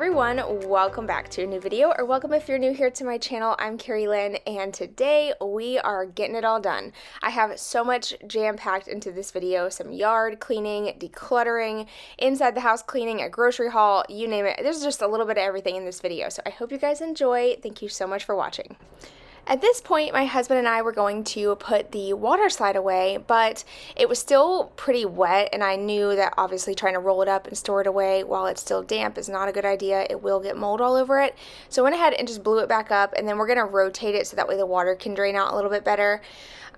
everyone, welcome back to a new video, or welcome if you're new here to my channel. I'm Carrie Lynn, and today we are getting it all done. I have so much jam-packed into this video, some yard cleaning, decluttering, inside the house cleaning, a grocery haul, you name it. There's just a little bit of everything in this video, so I hope you guys enjoy. Thank you so much for watching. At this point, my husband and I were going to put the water slide away, but it was still pretty wet, and I knew that obviously trying to roll it up and store it away while it's still damp is not a good idea. It will get mold all over it. So I went ahead and just blew it back up, and then we're going to rotate it so that way the water can drain out a little bit better.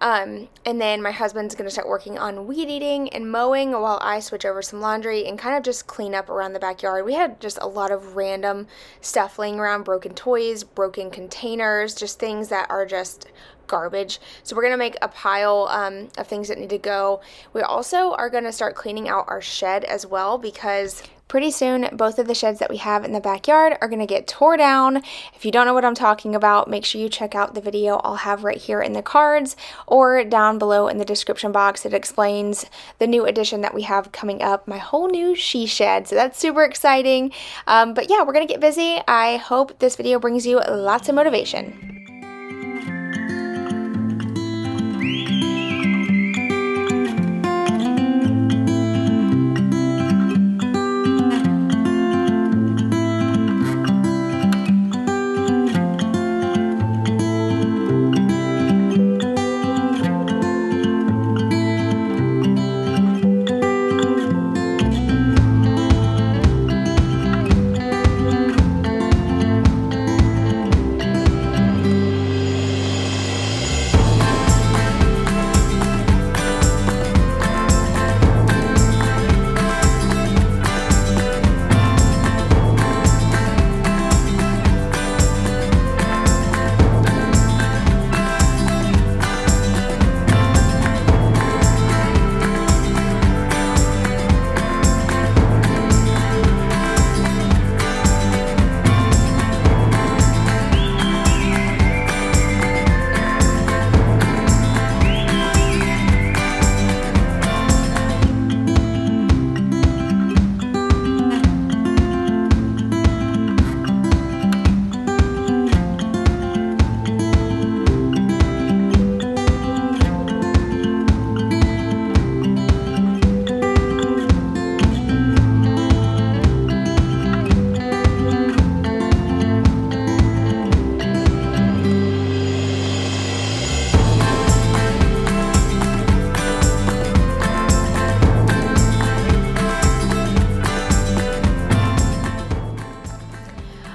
And then my husband's going to start working on weed eating and mowing while I switch over some laundry and kind of just clean up around the backyard. We had just a lot of random stuff laying around, broken toys, broken containers, just things that are just garbage. So we're going to make a pile of things that need to go. We also are going to start cleaning out our shed as well, because pretty soon both of the sheds that we have in the backyard are going to get tore down. If you don't know what I'm talking about, make sure you check out the video I'll have right here in the cards or down below in the description box. It explains the new addition that we have coming up, my whole new she shed. So that's super exciting. But yeah, we're going to get busy. I hope this video brings you lots of motivation.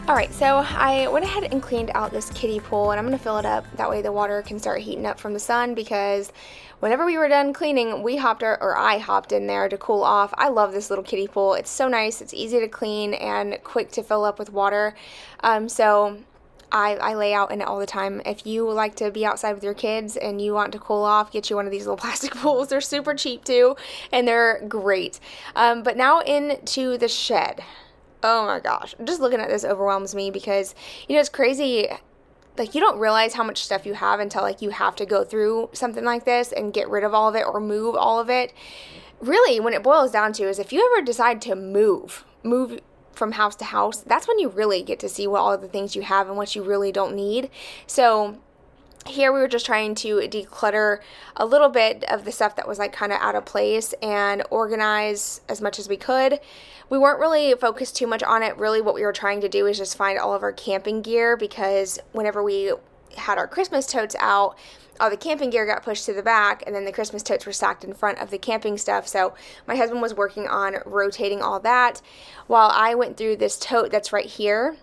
Alright, so I went ahead and cleaned out this kiddie pool, and I'm going to fill it up. That way the water can start heating up from the sun, because whenever we were done cleaning, I hopped in there to cool off. I love this little kiddie pool. It's so nice. It's easy to clean and quick to fill up with water. So I lay out in it all the time. If you like to be outside with your kids and you want to cool off, get you one of these little plastic pools. They're super cheap too, and they're great. But now into the shed. Oh my gosh, just looking at this overwhelms me, because, you know, it's crazy. Like, you don't realize how much stuff you have until, like, you have to go through something like this and get rid of all of it or move all of it. Really, when it boils down to is, if you ever decide to move from house to house, that's when you really get to see what all of the things you have and what you really don't need. So here we were just trying to declutter a little bit of the stuff that was like kind of out of place and organize as much as we could. We weren't really focused too much on it. Really what we were trying to do is just find all of our camping gear, because whenever we had our Christmas totes out, all the camping gear got pushed to the back, and then the Christmas totes were stacked in front of the camping stuff. So my husband was working on rotating all that while I went through this tote that's right here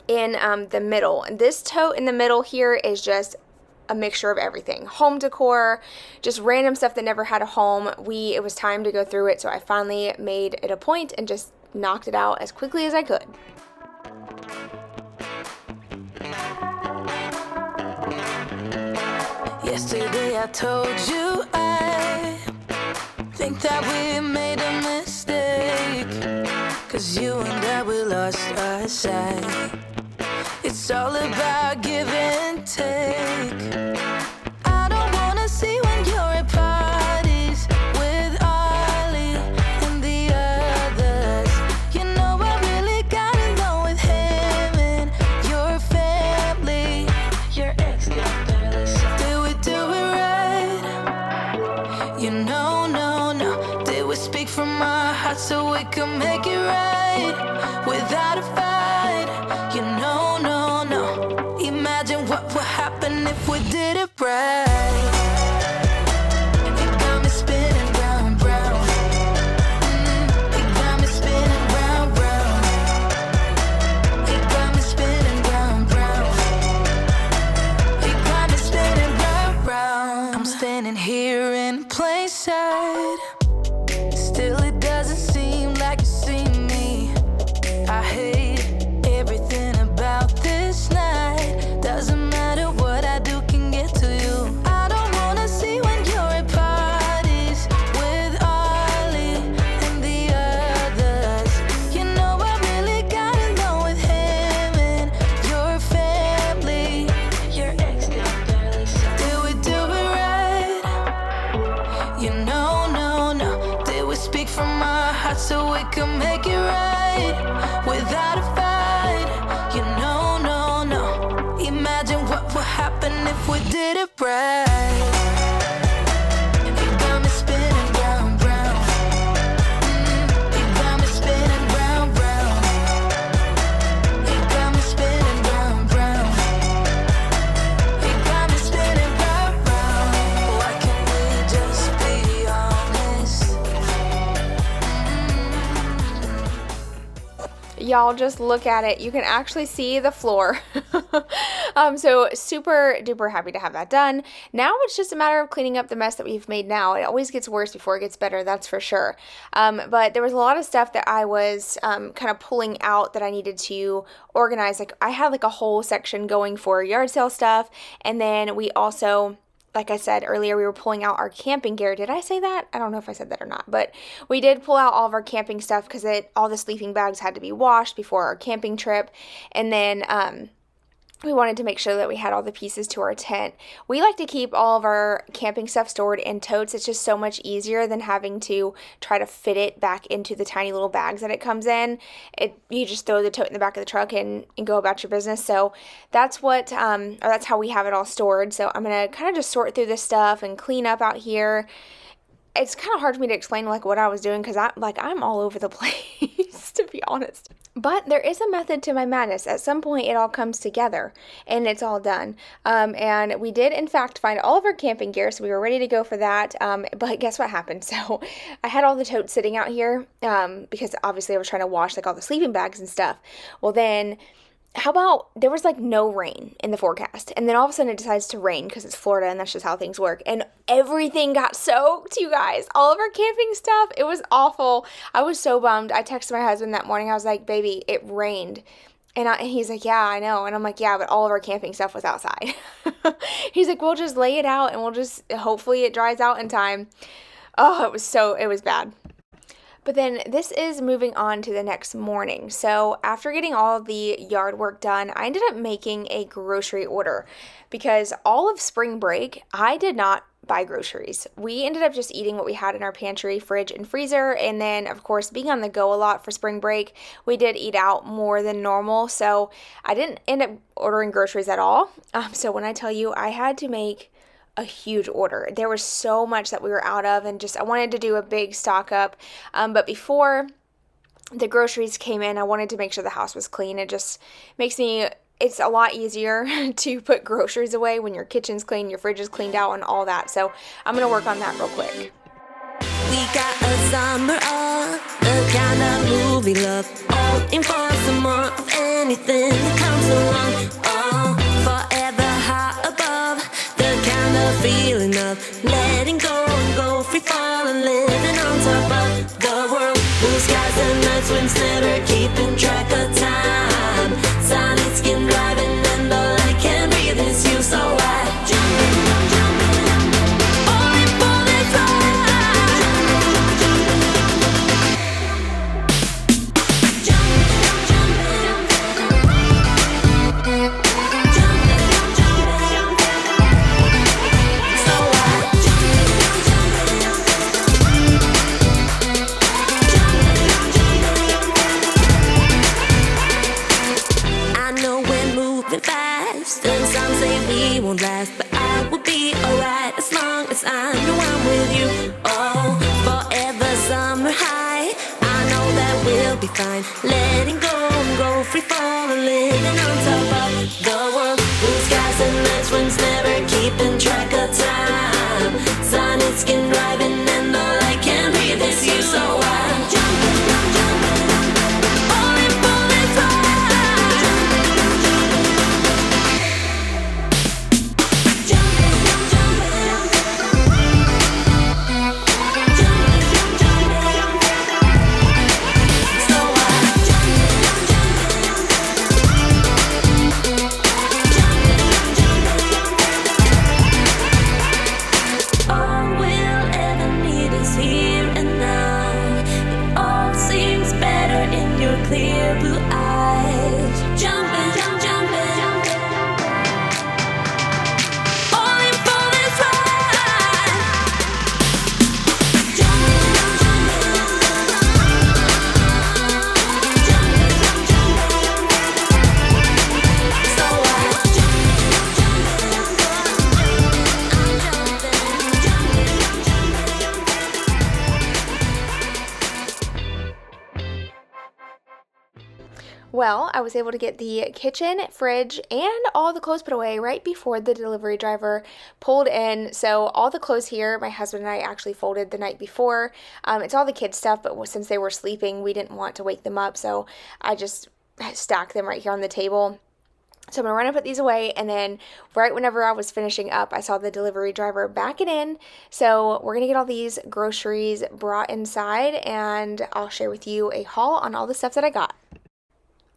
in the middle. And this tote in the middle here is just a mixture of everything. Home decor, just random stuff that never had a home. It was time to go through it, so I finally made it a point and just knocked it out as quickly as I could. Yesterday I told you I think that we made a mistake, 'cause you and I, we lost our sight. It's all about give and take. I don't wanna see when you're at parties with Ollie and the others. You know I really gotta so we can make it right without a fight. You know, no, no. Imagine what would happen if we did it right. It got me spinning round, round. It got me spinning round, round. It got me spinning round, round. It got me spinning round, round. I'm standing here in plain sight. Still it doesn't seem like you see me. I hate everything about this night. Doesn't matter what I do can get to you. I don't wanna see when you're at parties with Ollie and the others. You know I really got along with him and your family. Your ex did barely say. Did we do it right? You know, no, no. Did we speak from our hearts so we can make it right without a fight? You know, no, no. Imagine what would happen if we did it right. It got me spinning round, round. It got me spinning round, round. It got me spinning round, round. It got me spinning round, round. Why can't we just be honest? Y'all just look at it. You can actually see the floor. So super duper happy to have that done. Now it's just a matter of cleaning up the mess that we've made now. It always gets worse before it gets better, that's for sure. But there was a lot of stuff that I was kind of pulling out that I needed to organize. Like I had like a whole section going for yard sale stuff, and then we also, like I said earlier, we were pulling out our camping gear. Did I say that? I don't know if I said that or not, but we did pull out all of our camping stuff because all the sleeping bags had to be washed before our camping trip. And then we wanted to make sure that we had all the pieces to our tent. We like to keep all of our camping stuff stored in totes. It's just so much easier than having to try to fit it back into the tiny little bags that it comes in. You just throw the tote in the back of the truck and go about your business. So that's that's how we have it all stored. So I'm gonna kind of just sort through this stuff and clean up out here. It's kind of hard for me to explain like what I was doing because I'm all over the place, to be honest. But there is a method to my madness. At some point, it all comes together, and it's all done. And we did, in fact, find all of our camping gear, so we were ready to go for that. But guess what happened? So I had all the totes sitting out here because obviously I was trying to wash like all the sleeping bags and stuff. Well, then how about there was like no rain in the forecast, and then all of a sudden it decides to rain because it's Florida and that's just how things work, and everything got soaked, you guys. All of our camping stuff, it was awful. I was so bummed. I texted my husband that morning. I was like, baby, it rained. And he's like, yeah, I know. And I'm like, yeah, but all of our camping stuff was outside. He's like, we'll just lay it out and we'll just, hopefully it dries out in time. Oh, it was bad. But then this is moving on to the next morning. So after getting all of the yard work done, I ended up making a grocery order because all of spring break, I did not buy groceries. We ended up just eating what we had in our pantry, fridge, and freezer. And then, of course, being on the go a lot for spring break, we did eat out more than normal. So I didn't end up ordering groceries at all. So when I tell you I had to make a huge order. There was so much that we were out of, and just I wanted to do a big stock up. But before the groceries came in, I wanted to make sure the house was clean. It just it's a lot easier to put groceries away when your kitchen's clean, your fridge is cleaned out, and all that. So I'm going to work on that real quick. We got a summer of the kind of movie love, all in for some more of anything that comes along. Oh, forever high above, the kind of feeling of letting go and go free falling, living on top of the world. Blue skies and nights winds, never keeping track of time. Solid skin driving and all I can breathe is you, so I jump only for this ride. I know we're moving fast, and some say we won't last, but I will be alright as long as I know I'm with you. Oh, forever summer high. I free falling, living on top of the world. Blue skies and nice winds, never keeping track of time. Sun and skin driving and all I can breathe is you. So I'm jumping, all in for this ride. Jumping, so all we'll ever need is here and now. It all seems better in your clear blue eyes. Jumping, all in for this ride. So Well, I was able to get the kitchen, fridge, and all the clothes put away right before the delivery driver pulled in. So all the clothes here, my husband and I actually folded the night before. It's all the kids' stuff, but since they were sleeping, we didn't want to wake them up, so I just stacked them right here on the table. So I'm going to run and put these away, and then right whenever I was finishing up, I saw the delivery driver backing in. So we're going to get all these groceries brought inside, and I'll share with you a haul on all the stuff that I got.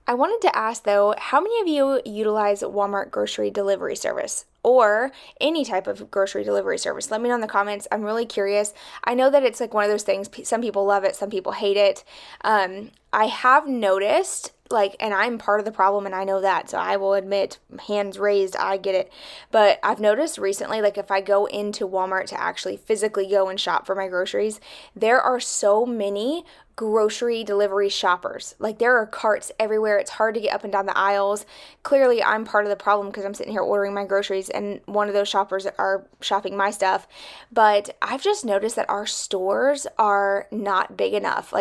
I wanted to ask though, how many of you utilize Walmart grocery delivery service or any type of grocery delivery service? Let me know in the comments. I'm really curious. I know that it's like one of those things, some people love it, some people hate it. I have noticed, and I'm part of the problem, and I know that, so I will admit, hands raised, I get it. But I've noticed recently, if I go into Walmart to actually physically go and shop for my groceries, there are so many grocery delivery shoppers. There are carts everywhere. It's hard to get up and down the aisles. Clearly, I'm part of the problem because I'm sitting here ordering my groceries, and one of those shoppers are shopping my stuff. But I've just noticed that our stores are not big enough.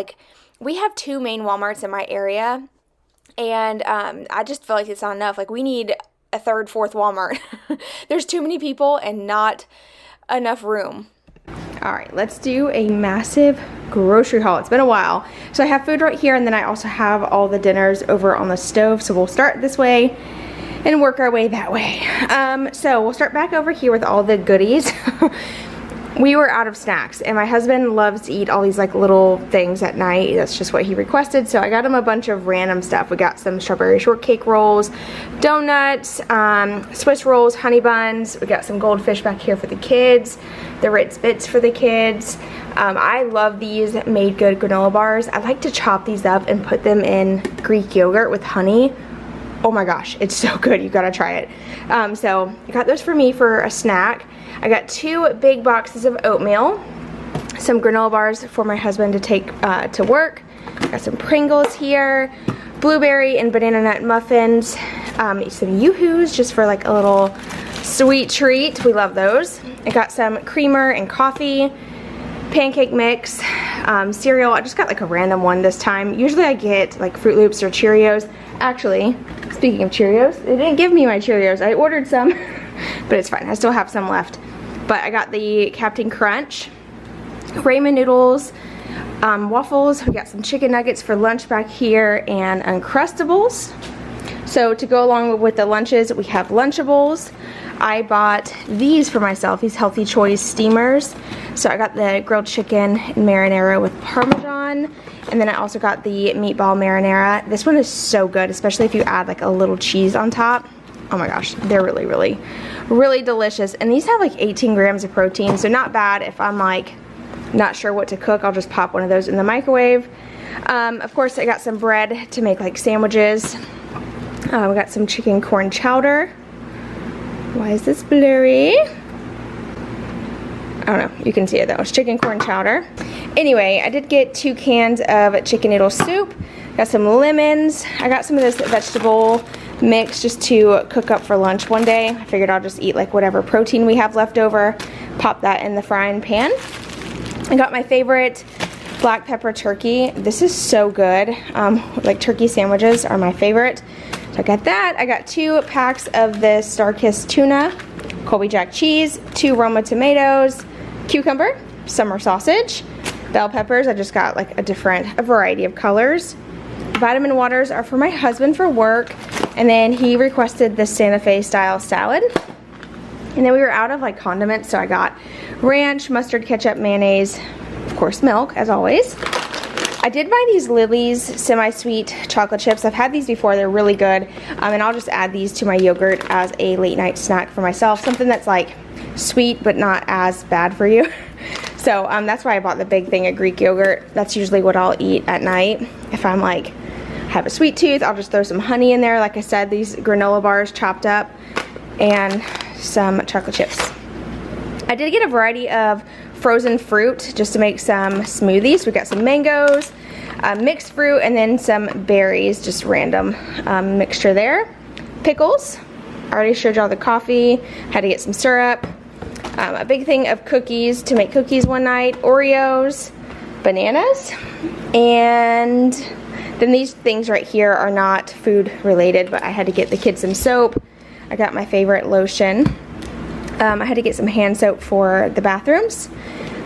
We have 2 main Walmarts in my area, and I just feel like it's not enough. We need a 3rd, 4th Walmart. There's too many people and not enough room. All right, let's do a massive grocery haul. It's been a while. So I have food right here, and then I also have all the dinners over on the stove. So we'll start this way and work our way that way. So we'll start back over here with all the goodies. We were out of snacks, and my husband loves to eat all these little things at night. That's just what he requested, so I got him a bunch of random stuff. We got some strawberry shortcake rolls, donuts, Swiss rolls, honey buns. We got some goldfish back here for the kids, the Ritz Bits for the kids. I love these Made Good granola bars. I like to chop these up and put them in Greek yogurt with honey. Oh my gosh, it's so good. You gotta try it. So I got those for me for a snack. I got 2 big boxes of oatmeal, some granola bars for my husband to take to work. Got some Pringles here, blueberry and banana nut muffins, some Yoo-Hoos just for a little sweet treat. We love those. I got some creamer and coffee, pancake mix, cereal. I just got a random one this time. Usually I get Fruit Loops or Cheerios. Actually, speaking of Cheerios, they didn't give me my Cheerios. I ordered some, but it's fine. I still have some left. But I got the Captain Crunch, ramen noodles, waffles. We got some chicken nuggets for lunch back here, and Uncrustables. So to go along with the lunches, we have Lunchables. I bought these for myself, these Healthy Choice steamers. So I got the grilled chicken and marinara with Parmesan, and then I also got the meatball marinara. This one is so good, especially if you add a little cheese on top. Oh my gosh, they're really, really, really delicious. And these have 18 grams of protein, so not bad. If I'm not sure what to cook, I'll just pop one of those in the microwave. Of course, I got some bread to make sandwiches. We got some chicken corn chowder. Why is this blurry? I don't know, you can see it though. It's chicken corn chowder. Anyway, I did get 2 cans of chicken noodle soup. Got some lemons. I got some of this vegetable mix just to cook up for lunch one day. I figured I'll just eat whatever protein we have left over, pop that in the frying pan. I got my favorite black pepper turkey. This is so good. Like turkey sandwiches are my favorite. So I got that. I got 2 packs of this Starkist tuna, Colby Jack cheese, 2 Roma tomatoes, cucumber, summer sausage, bell peppers. I just got like a variety of colors. Vitamin waters are for my husband for work, and then he requested the Santa Fe style salad. And then we were out of like condiments, so I got ranch, mustard, ketchup, mayonnaise, of course milk as always. I did buy these Lily's semi-sweet chocolate chips. I've had these before, they're really good. And I'll just add these to my yogurt as a late night snack for myself. Something that's like sweet but not as bad for you. So that's why I bought the big thing of Greek yogurt. That's usually what I'll eat at night. If I'm like, have a sweet tooth, I'll just throw some honey in there. Like I said, these granola bars chopped up and some chocolate chips. I did get a variety of frozen fruit just to make some smoothies. We got some mangoes, mixed fruit, and then some berries, just random mixture there. Pickles, I already showed y'all the coffee. Had to get some syrup. A big thing of cookies to make cookies one night, Oreos, bananas, and then these things right here are not food related, but I had to get the kids some soap. I got my favorite lotion. I had to get some hand soap for the bathrooms.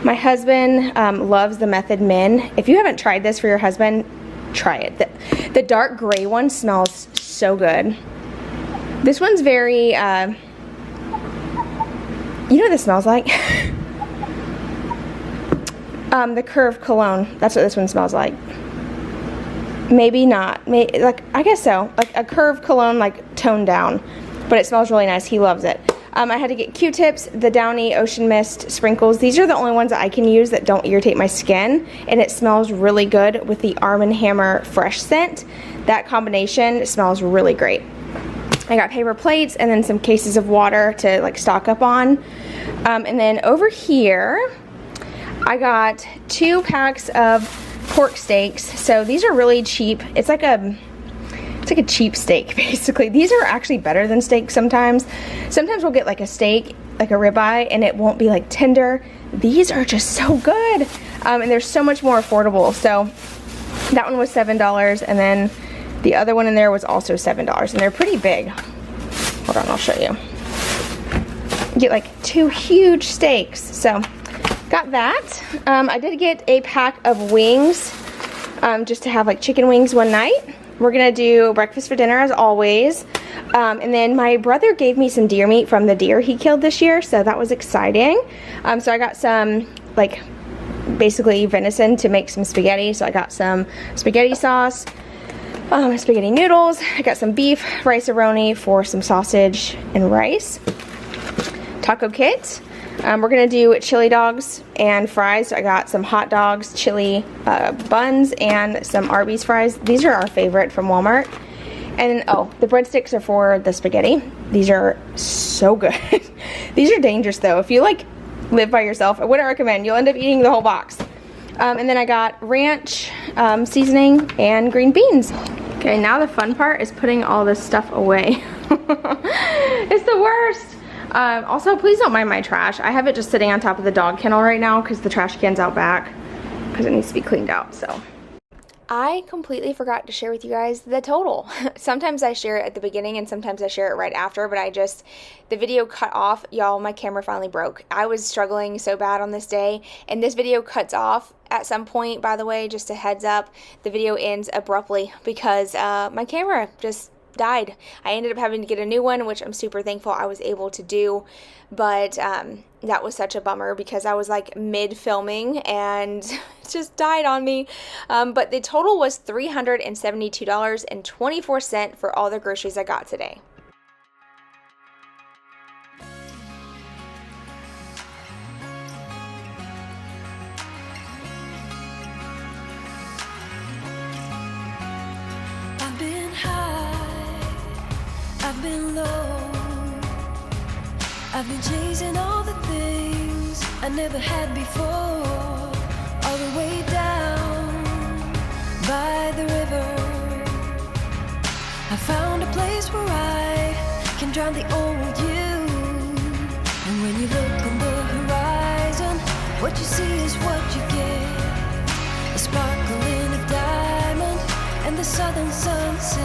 My husband loves the Method Men. If you haven't tried this for your husband, try it. The dark gray one smells so good. This one's very, you know what this smells like? The Curve cologne. That's what this one smells like. Maybe not. Like, I guess so. Like a Curve cologne, like toned down. But it smells really nice. He loves it. I had to get Q-tips, the Downy Ocean Mist sprinkles. These are the only ones that I can use that don't irritate my skin, and it smells really good with the Arm & Hammer Fresh scent. That combination smells really great. I got paper plates and then some cases of water to like stock up on. And then over here, I got 2 packs of pork steaks. So these are really cheap. It's like a cheap steak, basically. These are actually better than steak sometimes. Sometimes we'll get like a steak, like a ribeye, and it won't be like tender. These are just so good. And they're so much more affordable. So that one was $7, and then the other one in there was also $7, and they're pretty big. Hold on, I'll show you. You get like 2 huge steaks. So got that. I did get a pack of wings, just to have like chicken wings one night. We're gonna do breakfast for dinner as always. And then my brother gave me some deer meat from the deer he killed this year, so that was exciting. So I got some, like, basically venison to make some spaghetti. So I got some spaghetti sauce, spaghetti noodles. I got some beef, rice-a-roni for some sausage and rice. Taco kit. We're gonna do chili dogs and fries. So I got some hot dogs, chili buns, and some Arby's fries. These are our favorite from Walmart. And oh, the breadsticks are for the spaghetti. These are so good. These are dangerous though. If you like live by yourself, I wouldn't recommend. You'll end up eating the whole box. And then I got ranch seasoning and green beans. Okay, now the fun part is putting all this stuff away. It's the worst. Also, please don't mind my trash. I have it just sitting on top of the dog kennel right now because the trash can's out back because it needs to be cleaned out, so. I completely forgot to share with you guys the total. Sometimes I share it at the beginning and sometimes I share it right after, but the video cut off. Y'all, my camera finally broke. I was struggling so bad on this day, and this video cuts off at some point, by the way, just a heads up. The video ends abruptly because my camera just died. I ended up having to get a new one, which I'm super thankful I was able to do, but that was such a bummer because I was like mid-filming and it just died on me. But the total was $372.24 for all the groceries I got today. I've been high, I've been low, I've been chasing all the things I never had before, all the way down by the river. I found a place where I can drown the old you, and when you look on the horizon, what you see is what you get. sparkling a diamond and the southern sunset.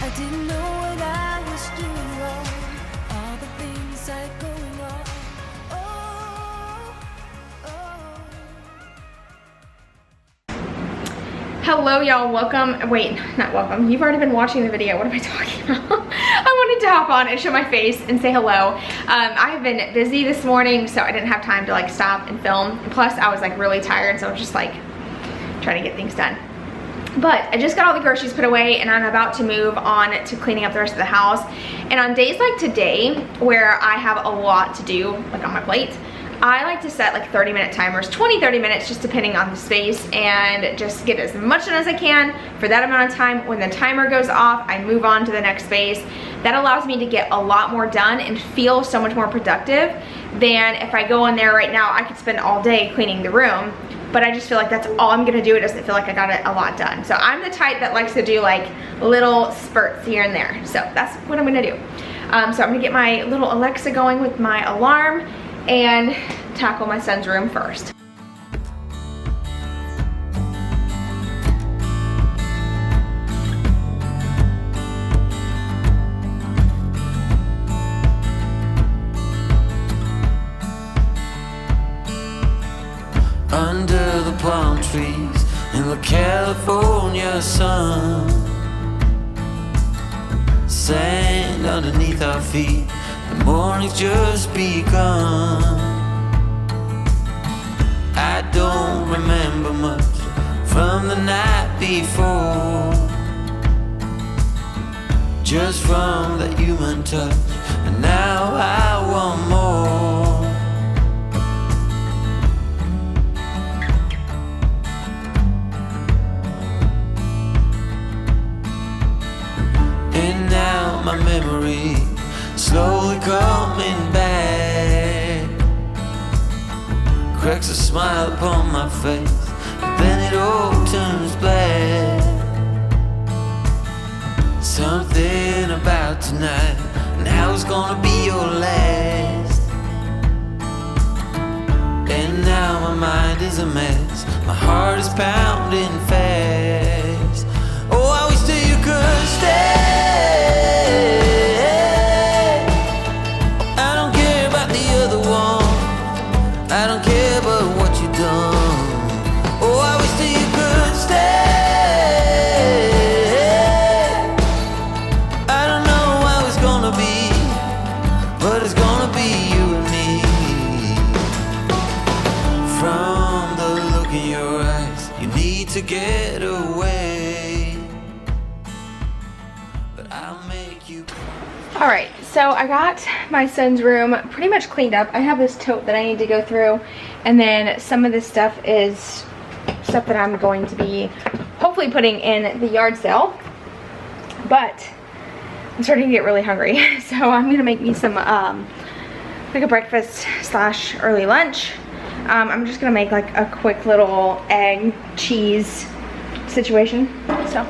I didn't know what I was doing wrong. All the things I going on. Hello y'all, welcome. Wait, not welcome. You've already been watching the video. What am I talking about? I wanted to hop on and show my face and say hello. I have been busy this morning, so I didn't have time to like stop and film. And plus I was like really tired, so I was just like trying to get things done. But I just got all the groceries put away and I'm about to move on to cleaning up the rest of the house. And on days like today, where I have a lot to do, like on my plate, I like to set like 30-minute timers, 20-30 minutes, just depending on the space, and just get as much done as I can for that amount of time. When the timer goes off, I move on to the next space. That allows me to get a lot more done and feel so much more productive than if I go in there right now. I could spend all day cleaning the room, but I just feel like that's all I'm gonna do. It doesn't feel like I got a lot done. So I'm the type that likes to do like little spurts here and there. So that's what I'm gonna do. So I'm gonna get my little Alexa going with my alarm and tackle my son's room first. Under the palm trees in the California sun, sand underneath our feet, the morning's just begun. I don't remember much from the night before, just from that human touch, and now I want more. And now my memory slowly coming back, cracks a smile upon my face, but then it all turns black. Something about tonight and how it's gonna be your last. And now my mind is a mess, my heart is pounding fast. Oh, I wish that you could stay. I don't care about the other one, I don't care about what you've done. Oh, I wish that you could stay. I don't know how it's gonna be, but it's gonna be you and me. From the look in your eyes, you need to get away, but I'll make you. All right, so I got my son's room pretty much cleaned up. I have this tote that I need to go through, and then some of this stuff is stuff that I'm going to be hopefully putting in the yard sale. But I'm starting to get really hungry, so I'm gonna make me some like a breakfast slash early lunch. I'm just gonna make like a quick little egg cheese situation. So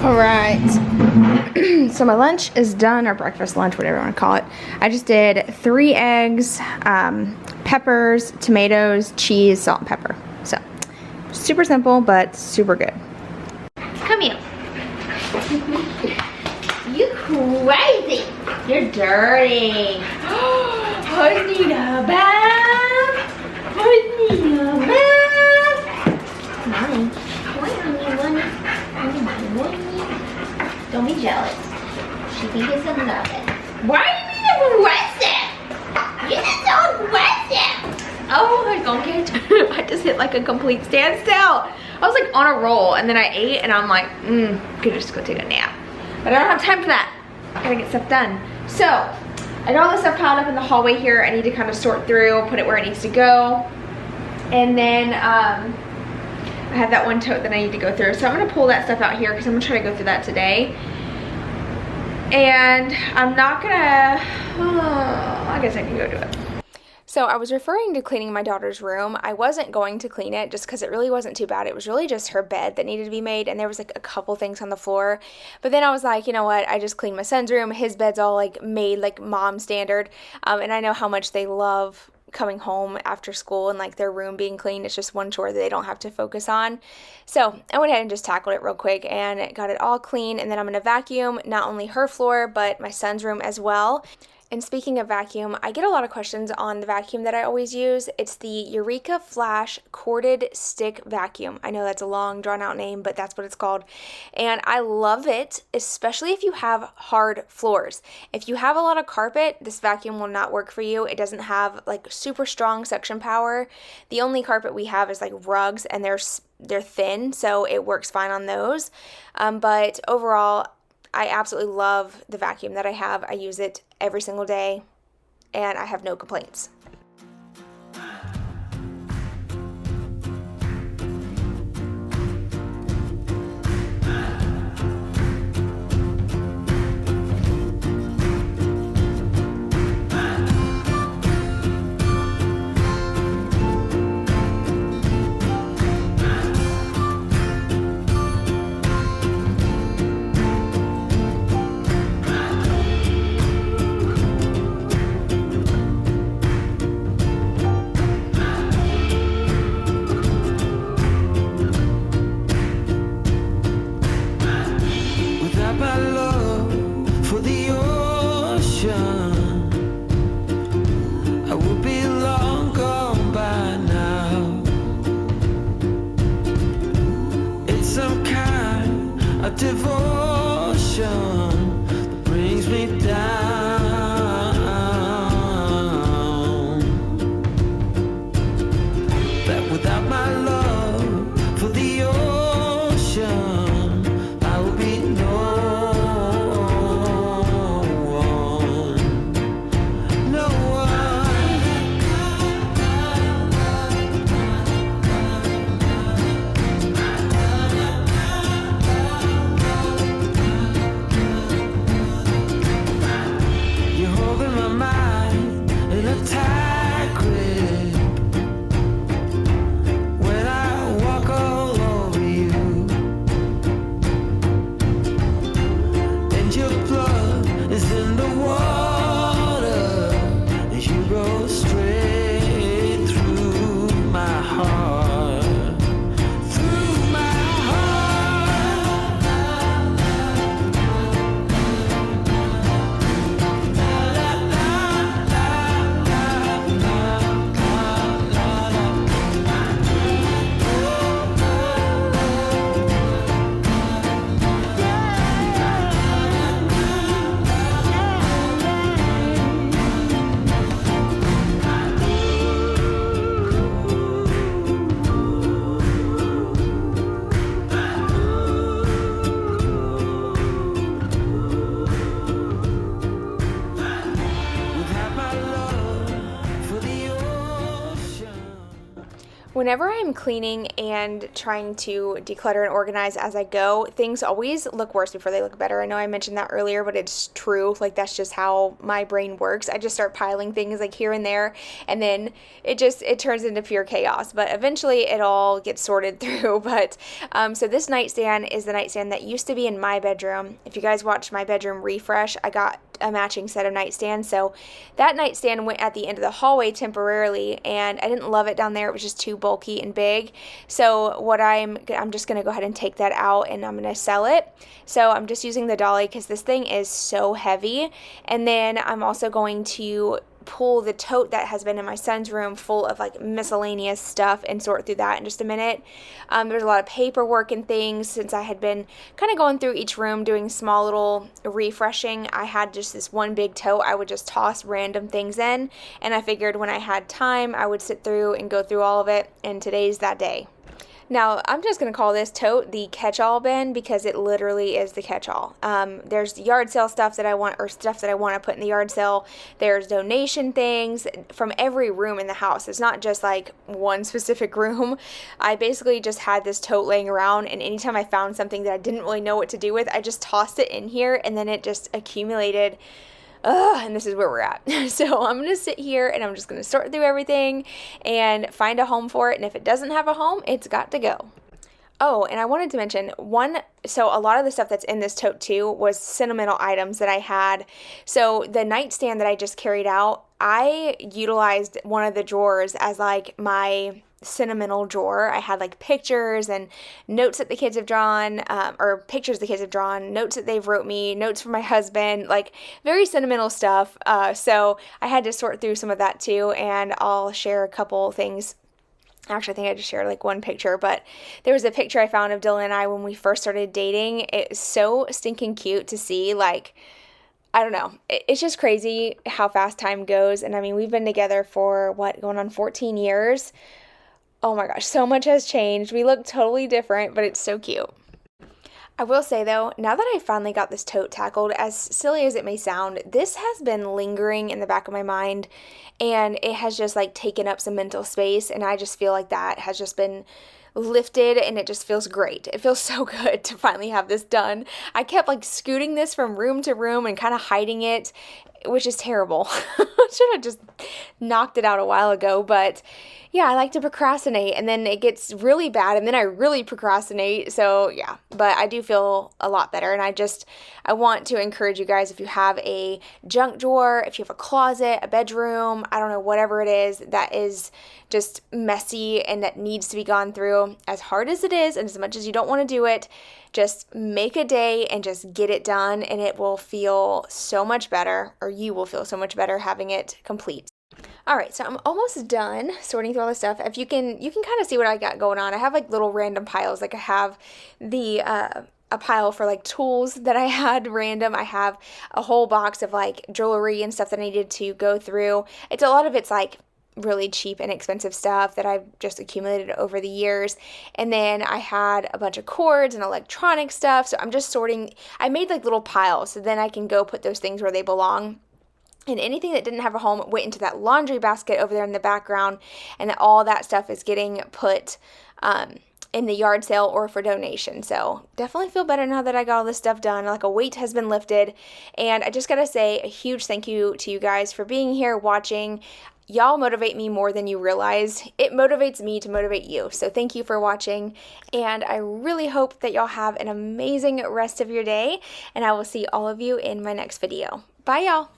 Alright, so my lunch is done, or breakfast, lunch, whatever you want to call it. I just did 3 eggs, peppers, tomatoes, cheese, salt, and pepper. So, super simple, but super good. Come here. You crazy. You're dirty. I need a bath. I need a bath. Mommy, don't be jealous. She thinks it's a nothing. Why are you being aggressive? You're just so aggressive. Oh my god, I just hit like a complete standstill. I was like on a roll, and then I ate, and I'm like, could just go take a nap. But I don't have time for that. I gotta get stuff done. So, I got all this stuff piled up in the hallway here. I need to kind of sort through, put it where it needs to go. And then, I have that one tote that I need to go through. So I'm gonna pull that stuff out here because I'm gonna try to go through that today. And I'm not gonna, I guess I can go do it. So I was referring to cleaning my daughter's room. I wasn't going to clean it just because it really wasn't too bad. It was really just her bed that needed to be made, and there was like a couple things on the floor. But then I was like, you know what? I just cleaned my son's room. His bed's all like made like mom standard, and I know how much they love coming home after school and like their room being clean. It's just one chore that they don't have to focus on. So I went ahead and just tackled it real quick and got it all clean, and then I'm gonna vacuum not only her floor but my son's room as well. And speaking of vacuum, I get a lot of questions on the vacuum that I always use. It's the Eureka Flash Corded Stick Vacuum. I know that's a long, drawn-out name, but that's what it's called. And I love it, especially if you have hard floors. If you have a lot of carpet, this vacuum will not work for you. It doesn't have like super strong suction power. The only carpet we have is like rugs, and they're thin, so it works fine on those. But overall, I absolutely love the vacuum that I have. I use it every single day, and I have no complaints. Devotion that brings me down. That without my love for the ocean, I will be no one, no Whenever I'm cleaning and trying to declutter and organize as I go, things always look worse before they look better. I know I mentioned that earlier, but it's true. Like, that's just how my brain works. I just start piling things like here and there, and then it turns into pure chaos. But eventually it all gets sorted through. But so this nightstand is the nightstand that used to be in my bedroom. If you guys watched my bedroom refresh, I got a matching set of nightstands. So that nightstand went at the end of the hallway temporarily, and I didn't love it down there. It was just too bulky and big. So what I'm just gonna go ahead and take that out, and I'm gonna sell it. So I'm just using the dolly because this thing is so heavy. And then I'm also going to pull the tote that has been in my son's room full of like miscellaneous stuff and sort through that in just a minute. There's a lot of paperwork and things. Since I had been kind of going through each room doing small little refreshing, I had just this one big tote I would just toss random things in, and I figured when I had time I would sit through and go through all of it, and today's that day. Now, I'm just going to call this tote the catch-all bin because it literally is the catch-all. There's yard sale stuff that I want, or stuff that I want to put in the yard sale. There's donation things from every room in the house. It's not just like one specific room. I basically just had this tote laying around, and anytime I found something that I didn't really know what to do with, I just tossed it in here, and then it just accumulated. And this is where we're at. So I'm going to sit here and I'm just going to sort through everything and find a home for it. And if it doesn't have a home, it's got to go. Oh, and I wanted to mention so a lot of the stuff that's in this tote too was sentimental items that I had. So the nightstand that I just carried out, I utilized one of the drawers as like my sentimental drawer. I had like pictures and notes that the kids have drawn, or pictures the kids have drawn, notes that they've wrote me, notes from my husband, like very sentimental stuff. So I had to sort through some of that too, and I'll share a couple things. Actually, I think I just shared like one picture, but there was a picture I found of Dylan and I when we first started dating. It's so stinking cute to see. Like, I don't know. It's just crazy how fast time goes. And I mean, we've been together for going on 14 years. Oh my gosh, so much has changed. We look totally different, but it's so cute. I will say though, now that I finally got this tote tackled, as silly as it may sound, this has been lingering in the back of my mind, and it has just like taken up some mental space, and I just feel like that has just been lifted, and it just feels great. It feels so good to finally have this done. I kept like scooting this from room to room and kind of hiding it, which is terrible. I should have just knocked it out a while ago, but yeah, I like to procrastinate, and then it gets really bad, and then I really procrastinate. So yeah, but I do feel a lot better, and I want to encourage you guys, if you have a junk drawer, if you have a closet, a bedroom, I don't know, whatever it is that is just messy and that needs to be gone through, as hard as it is and as much as you don't want to do it, just make a day and just get it done, and it will feel so much better, or you will feel so much better having it complete. All right, so I'm almost done sorting through all this stuff. If you can kind of see what I got going on. I have like little random piles. Like I have a pile for like tools that I had random. I have a whole box of like jewelry and stuff that I needed to go through. A lot of it's like really cheap and expensive stuff that I've just accumulated over the years. And then I had a bunch of cords and electronic stuff. So I'm just sorting. I made like little piles so then I can go put those things where they belong. And anything that didn't have a home went into that laundry basket over there in the background, and all that stuff is getting put in the yard sale or for donation. So definitely feel better now that I got all this stuff done. Like a weight has been lifted. And I just gotta say a huge thank you to you guys for being here, watching. Y'all motivate me more than you realize. It motivates me to motivate you. So thank you for watching. And I really hope that y'all have an amazing rest of your day. And I will see all of you in my next video. Bye, y'all.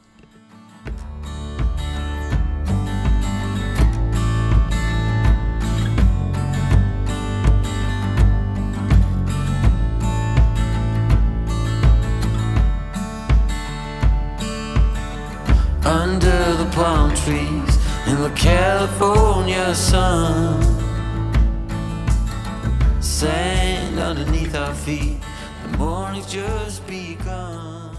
Under the palm trees in the California sun, sand underneath our feet, the morning's just begun.